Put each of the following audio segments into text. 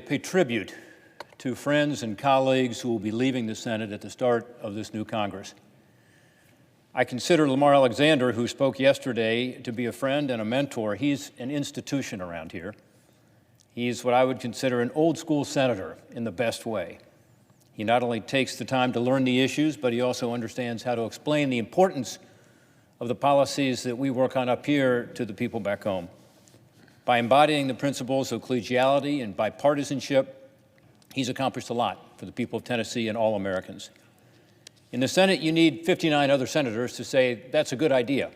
pay tribute to friends and colleagues who will be leaving the Senate at the start of this new Congress. I consider Lamar Alexander, who spoke yesterday, to be a friend and a mentor. He's an institution around here. He's what I would consider an old-school senator in the best way. He not only takes the time to learn the issues, but he also understands how to explain the importance of the policies that we work on up here to the people back home. By embodying the principles of collegiality and bipartisanship, he's accomplished a lot for the people of Tennessee and all Americans. In the Senate, you need 59 other senators to say that's a good idea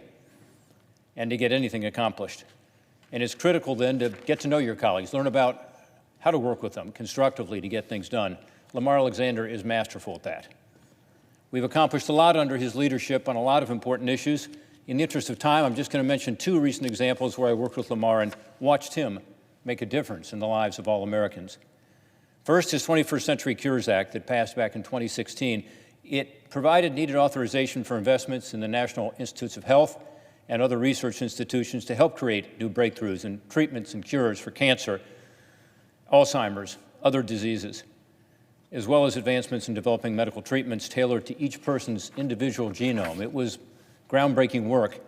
and to get anything accomplished. And it's critical then to get to know your colleagues, learn about how to work with them constructively to get things done. Lamar Alexander is masterful at that. We've accomplished a lot under his leadership on a lot of important issues. In the interest of time, I'm just going to mention two recent examples where I worked with Lamar and watched him make a difference in the lives of all Americans. First, his 21st Century Cures Act that passed back in 2016. It provided needed authorization for investments in the National Institutes of Health and other research institutions to help create new breakthroughs in treatments and cures for cancer, Alzheimer's, other diseases, as well as advancements in developing medical treatments tailored to each person's individual genome. It was groundbreaking work,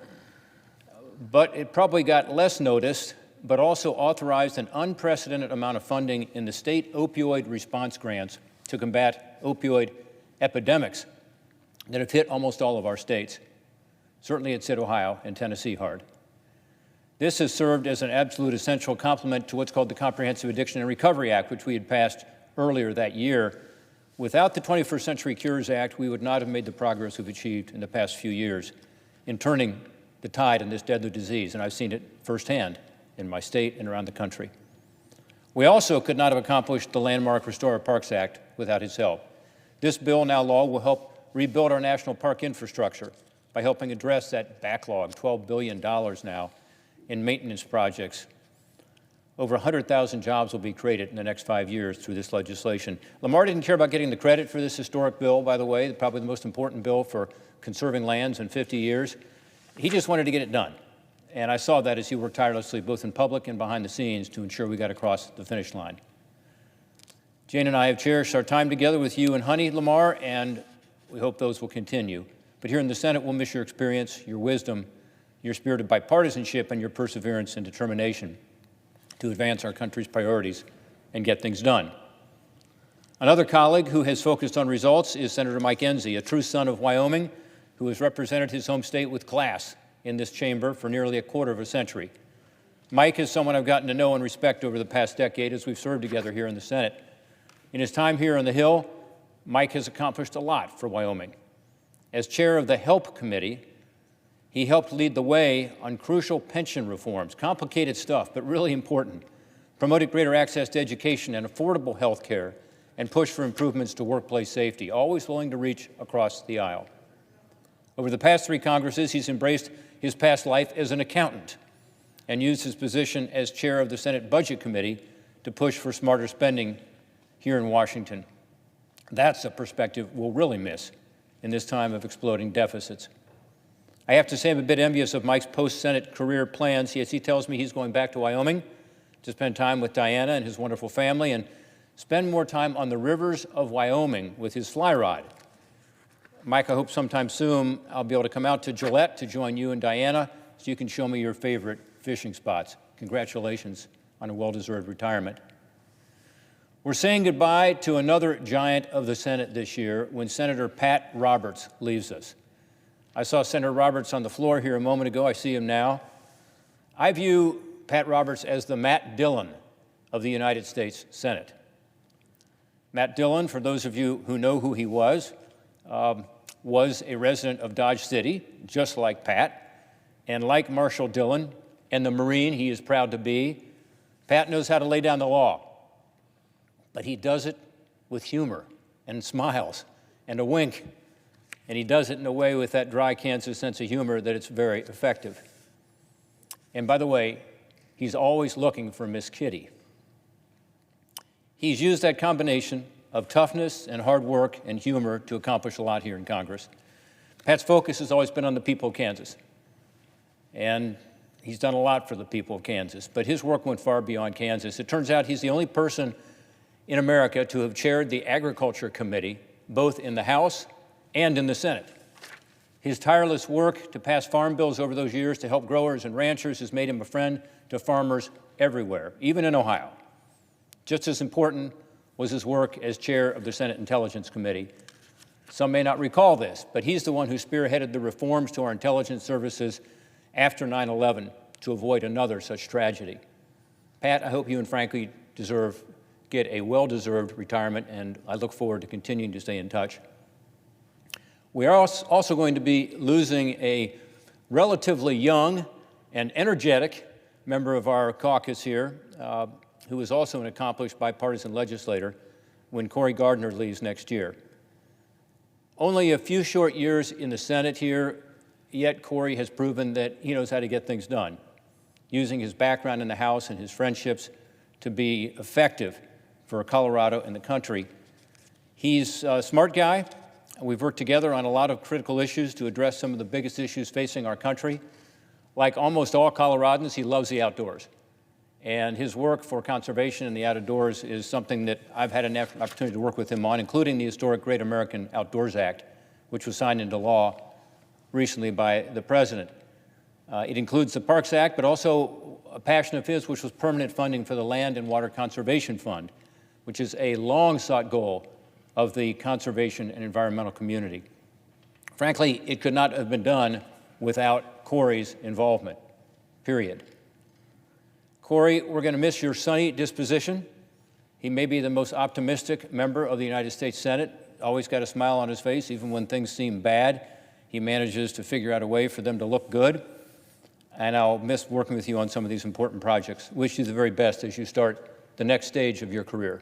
but it probably got less noticed, but also authorized an unprecedented amount of funding in the state opioid response grants to combat opioid epidemics that have hit almost all of our states. Certainly it's hit Ohio and Tennessee hard. This has served as an absolute essential complement to what's called the Comprehensive Addiction and Recovery Act, which we had passed earlier that year. Without the 21st Century Cures Act, we would not have made the progress we've achieved in the past few years in turning the tide in this deadly disease, and I've seen it firsthand in my state and around the country. We also could not have accomplished the landmark Restore Our Parks Act without his help. This bill, now law, will help rebuild our national park infrastructure by helping address that backlog, $12 billion now, in maintenance projects. Over 100,000 jobs will be created in the next 5 years through this legislation. Lamar didn't care about getting the credit for this historic bill, by the way, probably the most important bill for conserving lands in 50 years. He just wanted to get it done. And I saw that as he worked tirelessly, both in public and behind the scenes, to ensure we got across the finish line. Jane and I have cherished our time together with you and Honey, Lamar, and we hope those will continue. But here in the Senate, we'll miss your experience, your wisdom, your spirit of bipartisanship, and your perseverance and determination to advance our country's priorities and get things done. Another colleague who has focused on results is Senator Mike Enzi, a true son of Wyoming, who has represented his home state with class in this chamber for nearly a quarter of a century. Mike is someone I've gotten to know and respect over the past decade as we've served together here in the Senate. In his time here on the Hill, Mike has accomplished a lot for Wyoming. As chair of the HELP Committee, he helped lead the way on crucial pension reforms, complicated stuff, but really important, promoted greater access to education and affordable health care, and pushed for improvements to workplace safety, always willing to reach across the aisle. Over the past 3 Congresses, he's embraced his past life as an accountant and used his position as chair of the Senate Budget Committee to push for smarter spending here in Washington. That's a perspective we'll really miss in this time of exploding deficits. I have to say I'm a bit envious of Mike's post-Senate career plans. Yes, he tells me he's going back to Wyoming to spend time with Diana and his wonderful family and spend more time on the rivers of Wyoming with his fly rod. Mike, I hope sometime soon I'll be able to come out to Gillette to join you and Diana so you can show me your favorite fishing spots. Congratulations on a well-deserved retirement. We're saying goodbye to another giant of the Senate this year when Senator Pat Roberts leaves us. I saw Senator Roberts on the floor here a moment ago. I see him now. I view Pat Roberts as the Matt Dillon of the United States Senate. Matt Dillon, for those of you who know who he was a resident of Dodge City, just like Pat. And like Marshall Dillon and the Marine he is proud to be, Pat knows how to lay down the law. But he does it with humor and smiles and a wink. And he does it in a way with that dry Kansas sense of humor that it's very effective. And by the way, he's always looking for Miss Kitty. He's used that combination of toughness and hard work and humor to accomplish a lot here in Congress. Pat's focus has always been on the people of Kansas. And he's done a lot for the people of Kansas, but his work went far beyond Kansas. It turns out he's the only person in America to have chaired the Agriculture Committee, both in the House and in the Senate. His tireless work to pass farm bills over those years to help growers and ranchers has made him a friend to farmers everywhere, even in Ohio. Just as important was his work as chair of the Senate Intelligence Committee. Some may not recall this, but he's the one who spearheaded the reforms to our intelligence services after 9/11 to avoid another such tragedy. Pat, I hope you and Frankie get a well-deserved retirement, and I look forward to continuing to stay in touch. We are also going to be losing a relatively young and energetic member of our caucus here, who is also an accomplished bipartisan legislator, when Cory Gardner leaves next year. Only a few short years in the Senate here, yet Cory has proven that he knows how to get things done, using his background in the House and his friendships to be effective for Colorado and the country. He's a smart guy. We've worked together on a lot of critical issues to address some of the biggest issues facing our country. Like almost all Coloradans, he loves the outdoors. And his work for conservation in the outdoors is something that I've had an opportunity to work with him on, including the historic Great American Outdoors Act, which was signed into law recently by the President. It includes the Parks Act, but also a passion of his, which was permanent funding for the Land and Water Conservation Fund, which is a long-sought goal of the conservation and environmental community. Frankly, it could not have been done without Cory's involvement, period. Cory, we're going to miss your sunny disposition. He may be the most optimistic member of the United States Senate, always got a smile on his face, even when things seem bad. He manages to figure out a way for them to look good. And I'll miss working with you on some of these important projects. Wish you the very best as you start the next stage of your career.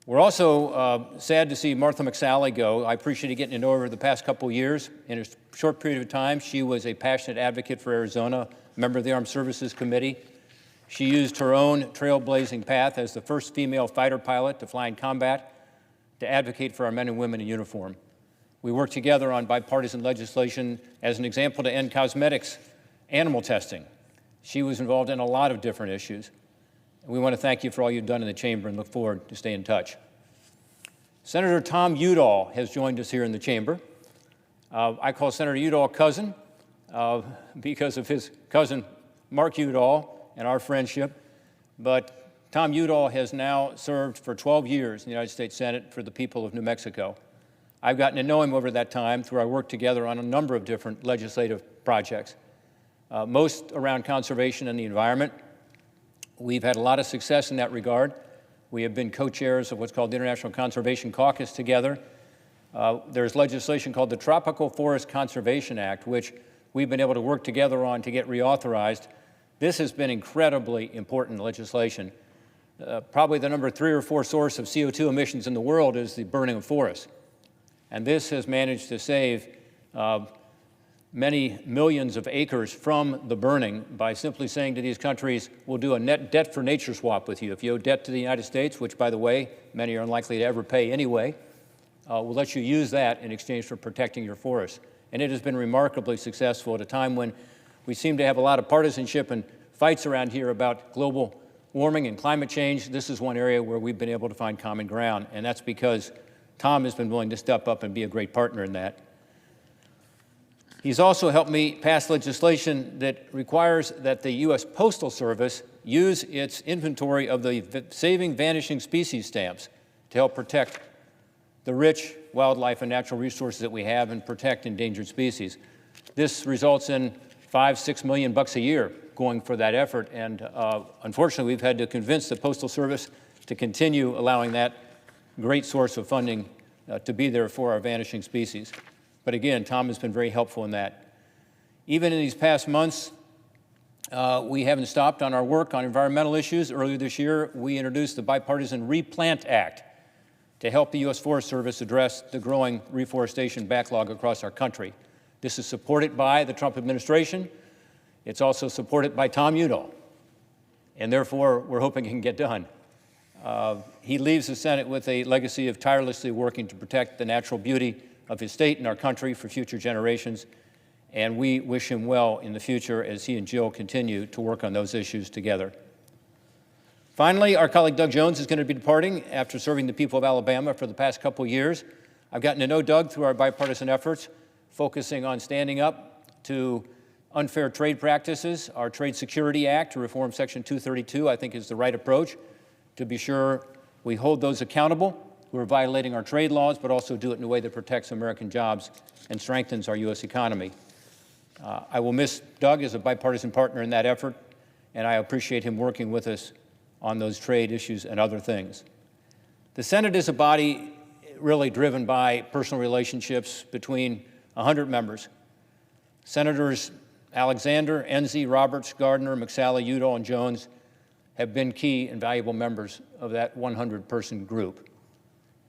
We're also sad to see Martha McSally go. I appreciated getting to know her over the past couple of years. In a short period of time, she was a passionate advocate for Arizona, member of the Armed Services Committee. She used her own trailblazing path as the first female fighter pilot to fly in combat to advocate for our men and women in uniform. We worked together on bipartisan legislation as an example to end cosmetics animal testing. She was involved in a lot of different issues. We want to thank you for all you've done in the chamber and look forward to stay in touch. Senator Tom Udall has joined us here in the chamber. I call Senator Udall cousin because of his cousin Mark Udall and our friendship. But Tom Udall has now served for 12 years in the United States Senate for the people of New Mexico. I've gotten to know him over that time through our work together on a number of different legislative projects, most around conservation and the environment. We've had a lot of success in that regard. We have been co-chairs of what's called the International Conservation Caucus together. There's legislation called the Tropical Forest Conservation Act, which we've been able to work together on to get reauthorized. This has been incredibly important legislation. Probably the number 3 or 4 source of CO2 emissions in the world is the burning of forests. And this has managed to save many millions of acres from the burning by simply saying to these countries, we'll do a net debt for nature swap with you. If you owe debt to the United States, which, by the way, many are unlikely to ever pay anyway, we'll let you use that in exchange for protecting your forests. And it has been remarkably successful at a time when we seem to have a lot of partisanship and fights around here about global warming and climate change. This is one area where we've been able to find common ground, and that's because Tom has been willing to step up and be a great partner in that. He's also helped me pass legislation that requires that the U.S. Postal Service use its inventory of the Saving Vanishing Species stamps to help protect the rich wildlife and natural resources that we have and protect endangered species. This results in $5-6 million a year going for that effort, and unfortunately, we've had to convince the Postal Service to continue allowing that great source of funding to be there for our vanishing species. But again, Tom has been very helpful in that. Even in these past months, we haven't stopped on our work on environmental issues. Earlier this year, we introduced the Bipartisan Replant Act to help the U.S. Forest Service address the growing reforestation backlog across our country. This is supported by the Trump administration. It's also supported by Tom Udall, and therefore, we're hoping it can get done. He leaves the Senate with a legacy of tirelessly working to protect the natural beauty of his state and our country for future generations, and we wish him well in the future as he and Jill continue to work on those issues together. Finally, our colleague Doug Jones is going to be departing after serving the people of Alabama for the past couple years. I've gotten to know Doug through our bipartisan efforts, focusing on standing up to unfair trade practices. Our Trade Security Act to reform Section 232, I think, is the right approach to be sure we hold those accountable who are violating our trade laws, but also do it in a way that protects American jobs and strengthens our U.S. economy. I will miss Doug as a bipartisan partner in that effort, and I appreciate him working with us on those trade issues and other things. The Senate is a body really driven by personal relationships between 100 members. Senators Alexander, Enzi, Roberts, Gardner, McSally, Udall, and Jones have been key and valuable members of that 100-person group.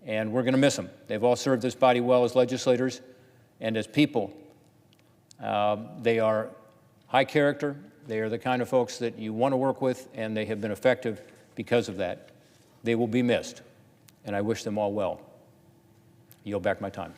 And we're going to miss them. They've all served this body well as legislators and as people. They are high character. They are the kind of folks that you want to work with, and they have been effective because of that. They will be missed, and I wish them all well. Yield back my time.